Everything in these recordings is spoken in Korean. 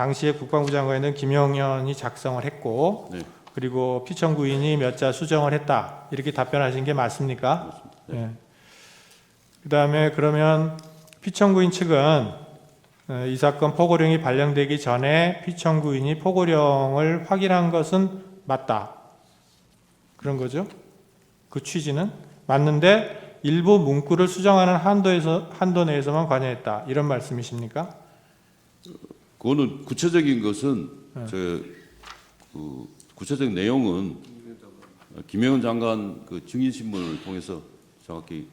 당시에 국방부 장관이던 김용현이 작성을 했고 네. 그리고 피청구인이 몇 자 수정을 했다 이렇게 답변하신 게 맞습니까? 네. 예. 그다음에 그러면 피청구인 측은 이 사건 포고령이 발령되기 전에 피청구인이 포고령을 확인한 것은 맞다 그런 거죠? 그 취지는 맞는데 일부 문구를 수정하는 한도 내에서만 관여했다 이런 말씀이십니까? 그거는 구체적인 것은 구체적인 내용은 김영현 장관 그 증인 신문을 통해서 정확히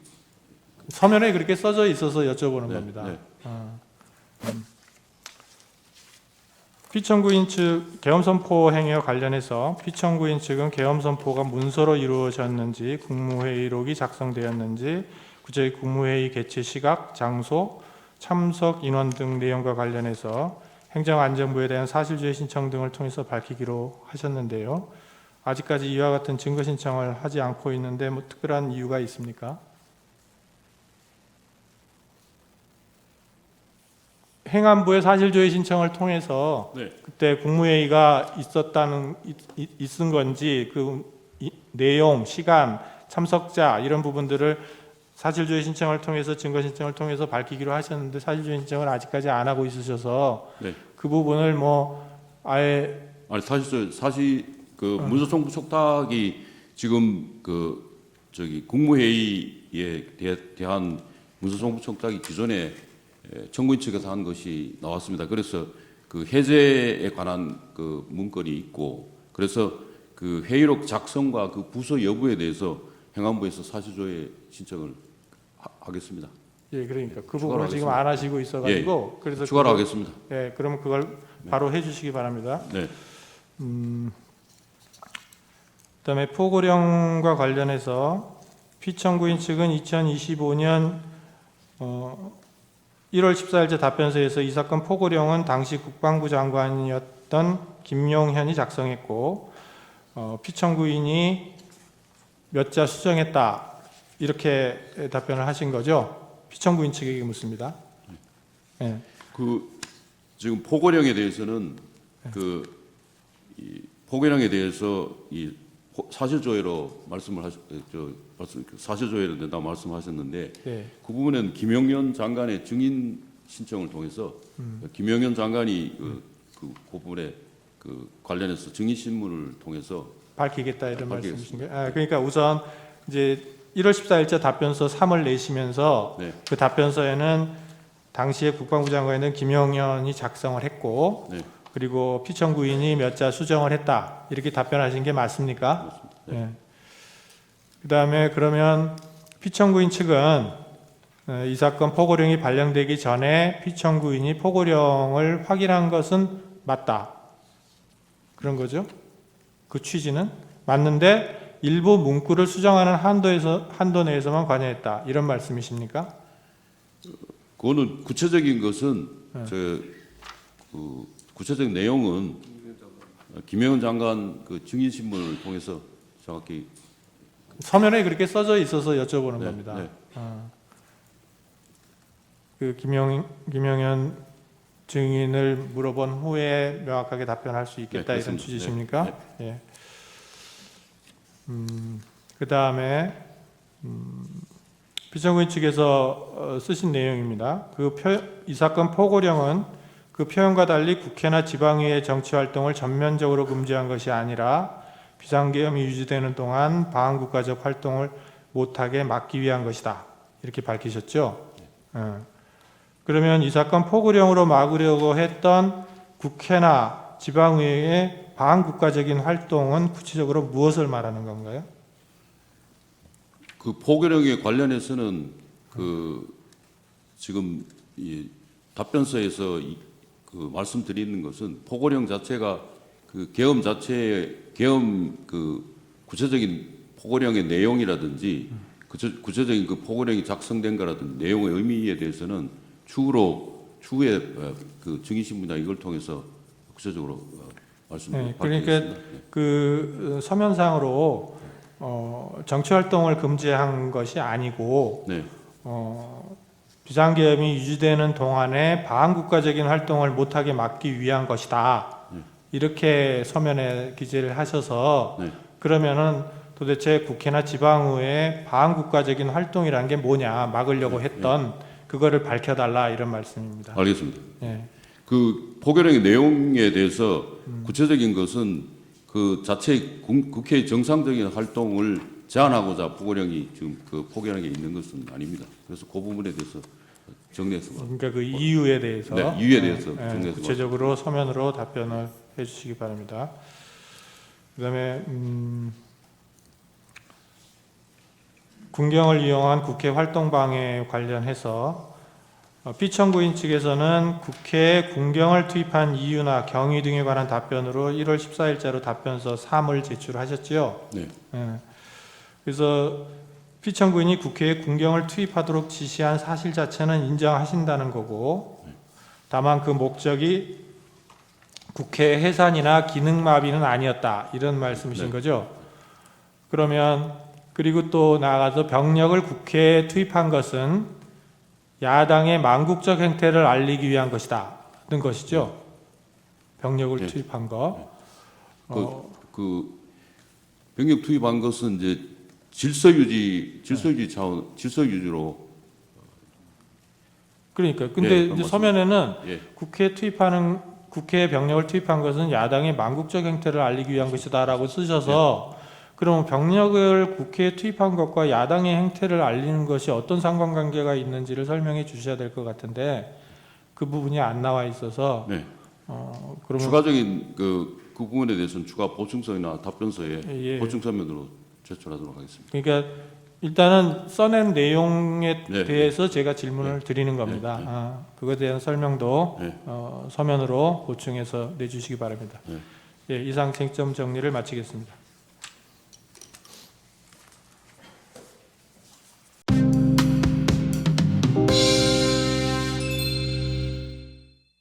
서면에 그렇게 써져 있어서 여쭤보는 네, 겁니다. 네. 피청구인 측 계엄선포 행위와 관련해서 피청구인 측은 계엄선포가 문서로 이루어졌는지 국무회의록이 작성되었는지 구체적 국무회의 개최 시각, 장소, 참석 인원 등 내용과 관련해서 행정안전부에 대한 사실조회 신청 등을 통해서 밝히기로 하셨는데요. 아직까지 이와 같은 증거 신청을 하지 않고 있는데 뭐 특별한 이유가 있습니까? 행안부의 사실조회 신청을 통해서 네. 그때 국무회의가 있은 건지 그 내용, 시간, 참석자 이런 부분들을 사실조회 신청을 통해서 증거 신청을 통해서 밝히기로 하셨는데 사실조회 신청을 아직까지 안 하고 있으셔서 네. 그 부분을 뭐 아예 아니 사실 그 문서 송부 촉탁이 지금 그 저기 국무회의에 대한 문서 송부 촉탁이 기존에 청구인 측에서 한 것이 나왔습니다. 그래서 그 해제에 관한 그 문건이 있고 그래서 그 회의록 작성과 그 부서 여부에 대해서 행안부에서 사실조회 신청을 하겠습니다. 예, 그러니까 그 추가로 부분을 지금 하겠습니다. 안 하시고 있어가지고 그래서 추가로 하겠습니다. 예, 그럼 그걸 바로 해주시기 바랍니다. 네. 그다음에 포고령과 관련해서 피청구인 측은 2025년 1월 14일자 답변서에서 이 사건 포고령은 당시 국방부 장관이었던 김용현이 작성했고 피청구인이 몇 자 수정했다 이렇게 답변을 하신 거죠. 피청구인 측에게 묻습니다. 네. 그 지금 포고령에 대해서는 이 포고령에 대해서 이 사실조회로 사실조회로 된다 말씀하셨는데 네. 그 부분은 김용현 장관의 증인 신청을 통해서 김용현 장관이 그 부분에 그 관련해서 증인 신문을 통해서 밝히겠다 이런 밝히겠습니다. 말씀이신가요? 그러니까 우선 이제 1월 14일자 답변서 3을 내시면서 네. 그 답변서에는 당시에 국방부 장관이던 김용현이 작성을 했고 네. 그리고 피청구인이 몇 자 수정을 했다 이렇게 답변하신 게 맞습니까? 네. 그다음에 그러면 피청구인 측은 이 사건 포고령이 발령되기 전에 피청구인이 포고령을 확인한 것은 맞다 그런 거죠? 그 취지는 맞는데 일부 문구를 수정하는 한도 내에서만 관여했다 이런 말씀이십니까? 그거는 구체적인 것은 구체적인 내용은 김영현 장관 그 증인 신문을 통해서 정확히 서면에 그렇게 써져 있어서 여쭤보는 네, 겁니다. 네. 그 김영현 증인을 물어본 후에 명확하게 답변할 수 있겠다 네, 이런 그렇습니다. 취지십니까? 네, 예. 그 다음에 피청구인 측에서 쓰신 내용입니다. 이 사건 포고령은 그 표현과 달리 국회나 지방의회 정치활동을 전면적으로 금지한 것이 아니라 비상계엄이 유지되는 동안 방한국가적 활동을 못하게 막기 위한 것이다. 이렇게 밝히셨죠. 그러면 이 사건 포고령으로 막으려고 했던 국회나 지방의회의 방한국가적인 활동은 구체적으로 무엇을 말하는 건가요? 그 포고령에 관련해서는 그 지금 이 답변서에서 그 말씀드리는 것은 포고령 자체가 그 계엄 그 구체적인 포고령의 내용이라든지 구체적인 그 포고령이 작성된 거라든지 내용의 의미에 대해서는 추후에 그 증인신문이나 이걸 통해서 구체적으로 말씀드리겠습니다. 그러니까 그 서면상으로 정치활동을 금지한 것이 아니고 네. 비상계엄이 유지되는 동안에 반국가적인 활동을 못하게 막기 위한 것이다. 이렇게 서면에 기재를 하셔서 네. 그러면은 도대체 국회나 지방의회 반국가적인 활동이라는 게 뭐냐 막으려고 했던 그거를 밝혀달라 이런 말씀입니다. 알겠습니다. 예. 그 포고령의 내용에 대해서 구체적인 것은 그 자체 국회의 정상적인 활동을 제한하고자 포고령이 지금 그 포고령에 있는 것은 아닙니다. 그래서 그 부분에 대해서 정리해서 그러니까 그 이유에 대해서 네, 이유에 대해서 예, 정리해서 구체적으로 서면으로 답변을 해주시기 바랍니다. 그다음에 군경을 이용한 국회 활동 방해 관련해서 피청구인 측에서는 국회에 군경을 투입한 이유나 경위 등에 관한 답변으로 1월 14일자로 답변서 3을 제출하셨죠. 네. 예. 그래서 피청구인이 국회에 군경을 투입하도록 지시한 사실 자체는 인정하신다는 거고, 다만 그 목적이 국회 해산이나 기능마비는 아니었다 이런 말씀이신 네. 거죠. 그러면 그리고 또 나아가서 병력을 국회에 투입한 것은 야당의 망국적 행태를 알리기 위한 것이다 는 것이죠. 병력을 네. 투입한 거. 그 병력 투입한 것은 이제 질서 유지 차원 질서 유지로 그러니까 근데 예, 이제 맞습니다. 서면에는 예. 국회에 병력을 투입한 것은 야당의 망국적 행태를 알리기 위한 것이다라고 쓰셔서 그러면 병력을 국회에 투입한 것과 야당의 행태를 알리는 것이 어떤 상관관계가 있는지를 설명해 주셔야 될 것 같은데 그 부분이 안 나와 있어서 네. 그러면 추가적인 그 부분에 대해서는 추가 보충서나 답변서에 예. 보충 서면으로 제출하도록 하겠습니다. 그러니까 일단은 써낸 내용에 네. 대해서 제가 질문을 드리는 겁니다. 네. 그거에 대한 설명도 네. 서면으로 보충해서 내주시기 바랍니다. 네. 예, 이상 쟁점 정리를 마치겠습니다.